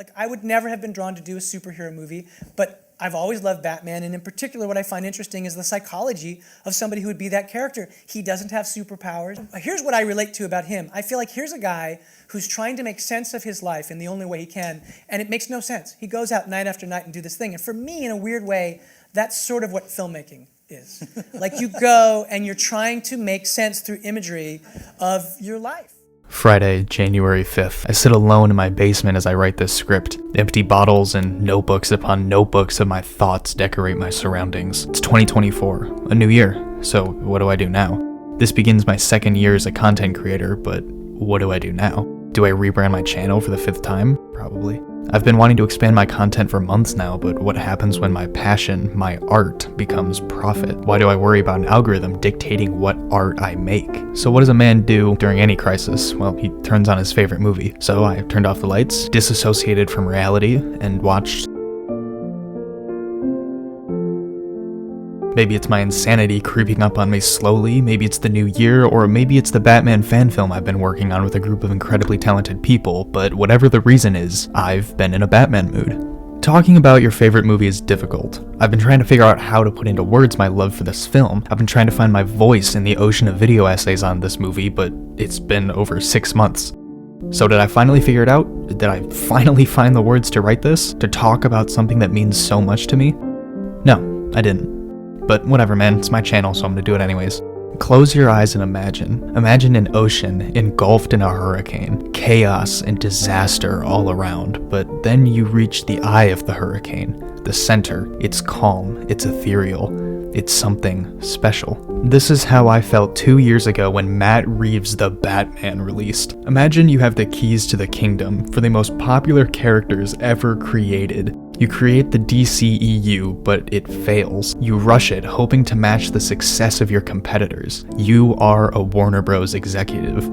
Like, I would never have been drawn to do a superhero movie, but I've always loved Batman, and in particular what I find interesting is the psychology of somebody who would be that character. He doesn't have superpowers. Here's what I relate to about him. I feel like here's a guy who's trying to make sense of his life in the only way he can, and it makes no sense. He goes out night after night and do this thing, and for me, in a weird way, that's sort of what filmmaking is. Like, you go and you're trying to make sense through imagery of your life. Friday, January 5th. I sit alone in my basement as I write this script. Empty bottles and notebooks upon notebooks of my thoughts decorate my surroundings. It's 2024, a new year, so what do I do now? This begins my second year as a content creator, but what do I do now? Do I rebrand my channel for the 5th time? Probably. I've been wanting to expand my content for months now, but what happens when my passion, my art, becomes profit? Why do I worry about an algorithm dictating what art I make? So what does a man do during any crisis? Well, he turns on his favorite movie. So I turned off the lights, disassociated from reality, and watched. Maybe it's my insanity creeping up on me slowly, maybe it's the new year, or maybe it's the Batman fan film I've been working on with a group of incredibly talented people, but whatever the reason is, I've been in a Batman mood. Talking about your favorite movie is difficult. I've been trying to figure out how to put into words my love for this film. I've been trying to find my voice in the ocean of video essays on this movie, but it's been over 6 months. So did I finally figure it out? Did I finally find the words to write this? To talk about something that means so much to me? No, I didn't. But whatever, man, it's my channel, so I'm gonna do it anyways. Close your eyes and imagine. Imagine an ocean engulfed in a hurricane. Chaos and disaster all around, but then you reach the eye of the hurricane. The center. It's calm, it's ethereal, it's something special. This is how I felt 2 years ago when Matt Reeves' The Batman released. Imagine you have the keys to the kingdom for the most popular characters ever created. You create the DCEU, but it fails. You rush it, hoping to match the success of your competitors. You are a Warner Bros. Executive.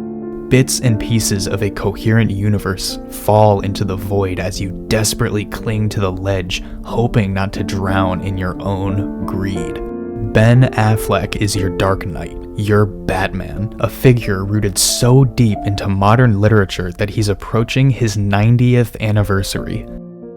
Bits and pieces of a coherent universe fall into the void as you desperately cling to the ledge, hoping not to drown in your own greed. Ben Affleck is your Dark Knight, your Batman, a figure rooted so deep into modern literature that he's approaching his 90th anniversary.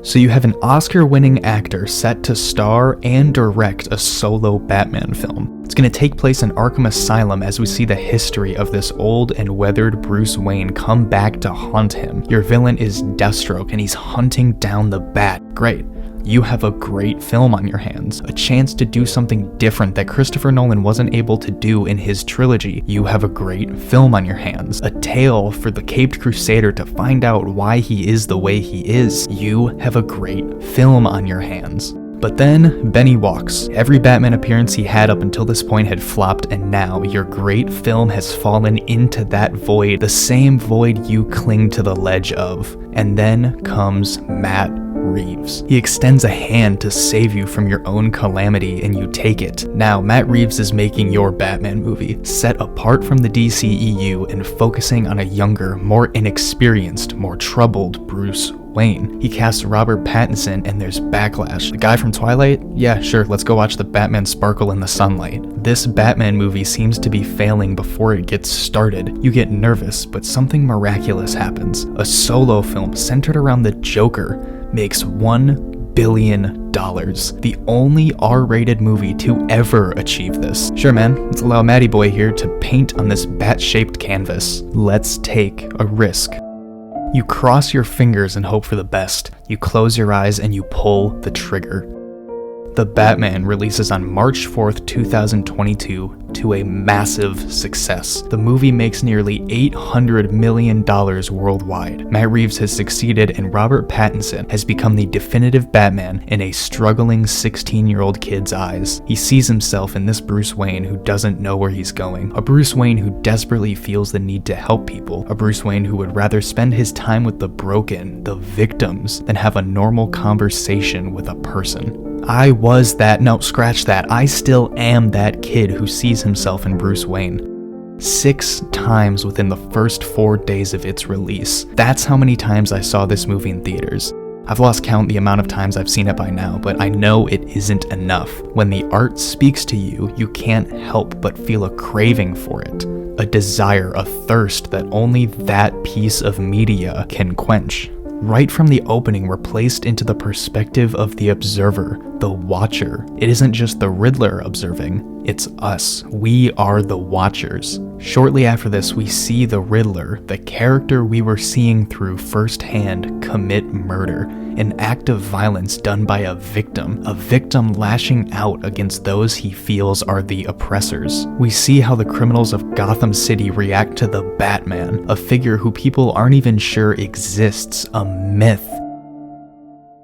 So you have an Oscar-winning actor set to star and direct a solo Batman film. It's going to take place in Arkham Asylum as we see the history of this old and weathered Bruce Wayne come back to haunt him. Your villain is Deathstroke and he's hunting down the Bat. Great. You have a great film on your hands, a chance to do something different that Christopher Nolan wasn't able to do in his trilogy. You have a great film on your hands, a tale for the Caped Crusader to find out why he is the way he is. You have a great film on your hands. But then, Benny walks. Every Batman appearance he had up until this point had flopped, and now your great film has fallen into that void, the same void you cling to the ledge of. And then comes Matt Reeves. He extends a hand to save you from your own calamity, and you take it. Now, Matt Reeves is making your Batman movie, set apart from the DCEU and focusing on a younger, more inexperienced, more troubled Bruce Wayne. He casts Robert Pattinson and there's backlash. The guy from Twilight? Yeah, sure, let's go watch the Batman sparkle in the sunlight. This Batman movie seems to be failing before it gets started. You get nervous, but something miraculous happens. A solo film centered around the Joker makes $1 billion. The only R-rated movie to ever achieve this. Sure, man, let's allow Matty Boy here to paint on this bat-shaped canvas. Let's take a risk. You cross your fingers and hope for the best. You close your eyes and you pull the trigger. The Batman releases on March 4th, 2022 to a massive success. The movie makes nearly $800 million worldwide. Matt Reeves has succeeded and Robert Pattinson has become the definitive Batman in a struggling 16-year-old kid's eyes. He sees himself in this Bruce Wayne who doesn't know where he's going. A Bruce Wayne who desperately feels the need to help people. A Bruce Wayne who would rather spend his time with the broken, the victims, than have a normal conversation with a person. I was that, no, scratch that, I still am that kid who sees himself in Bruce Wayne. 6 times within the first 4 days of its release. That's how many times I saw this movie in theaters. I've lost count the amount of times I've seen it by now, but I know it isn't enough. When the art speaks to you, you can't help but feel a craving for it. A desire, a thirst that only that piece of media can quench. Right from the opening, we're placed into the perspective of the observer, the watcher. It isn't just the Riddler observing, it's us. We are the watchers. Shortly after this, we see the Riddler, the character we were seeing through firsthand, commit murder, an act of violence done by a victim lashing out against those he feels are the oppressors. We see how the criminals of Gotham City react to the Batman, a figure who people aren't even sure exists, a myth.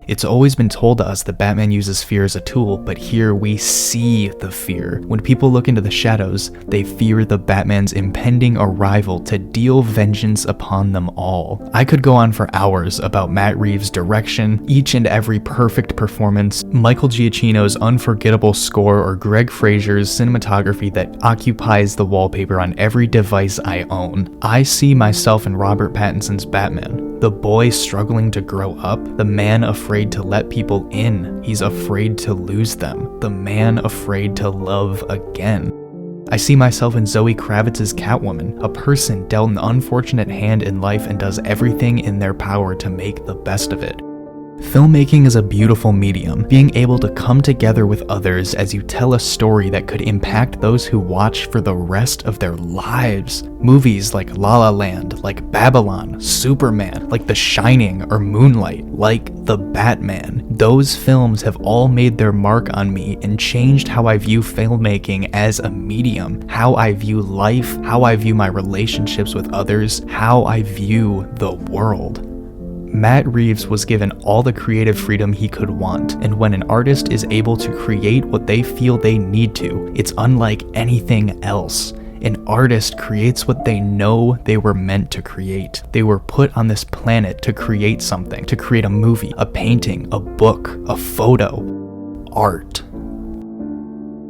It's always been told to us that Batman uses fear as a tool, but here we see the fear. When people look into the shadows, they fear the Batman's impending arrival to deal vengeance upon them all. I could go on for hours about Matt Reeves' direction, each and every perfect performance, Michael Giacchino's unforgettable score, or Greg Fraser's cinematography that occupies the wallpaper on every device I own. I see myself in Robert Pattinson's Batman. The boy struggling to grow up, the man afraid to let people in, he's afraid to lose them, the man afraid to love again. I see myself in Zoe Kravitz's Catwoman, a person dealt an unfortunate hand in life and does everything in their power to make the best of it. Filmmaking is a beautiful medium, being able to come together with others as you tell a story that could impact those who watch for the rest of their lives. Movies like La La Land, like Babylon, Superman, like The Shining or Moonlight, like The Batman. Those films have all made their mark on me and changed how I view filmmaking as a medium, how I view life, how I view my relationships with others, how I view the world. Matt Reeves was given all the creative freedom he could want, and when an artist is able to create what they feel they need to, it's unlike anything else. An artist creates what they know they were meant to create. They were put on this planet to create something, to create a movie, a painting, a book, a photo, art.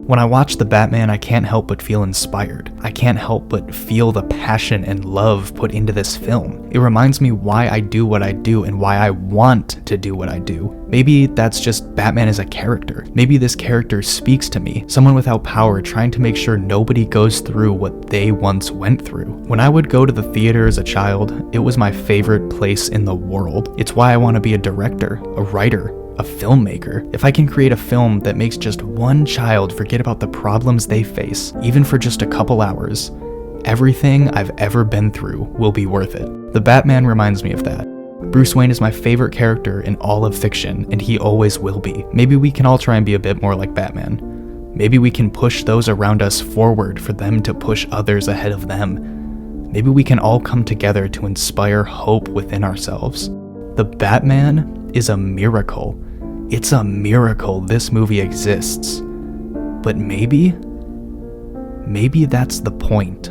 When I watch The Batman, I can't help but feel inspired. I can't help but feel the passion and love put into this film. It reminds me why I do what I do and why I want to do what I do. Maybe that's just Batman as a character. Maybe this character speaks to me, someone without power trying to make sure nobody goes through what they once went through. When I would go to the theater as a child, it was my favorite place in the world. It's why I want to be a director, a writer, a filmmaker. If I can create a film that makes just one child forget about the problems they face, even for just a couple hours, everything I've ever been through will be worth it. The Batman reminds me of that. Bruce Wayne is my favorite character in all of fiction, and he always will be. Maybe we can all try and be a bit more like Batman. Maybe we can push those around us forward for them to push others ahead of them. Maybe we can all come together to inspire hope within ourselves. The Batman is a miracle. It's a miracle this movie exists. But maybe that's the point.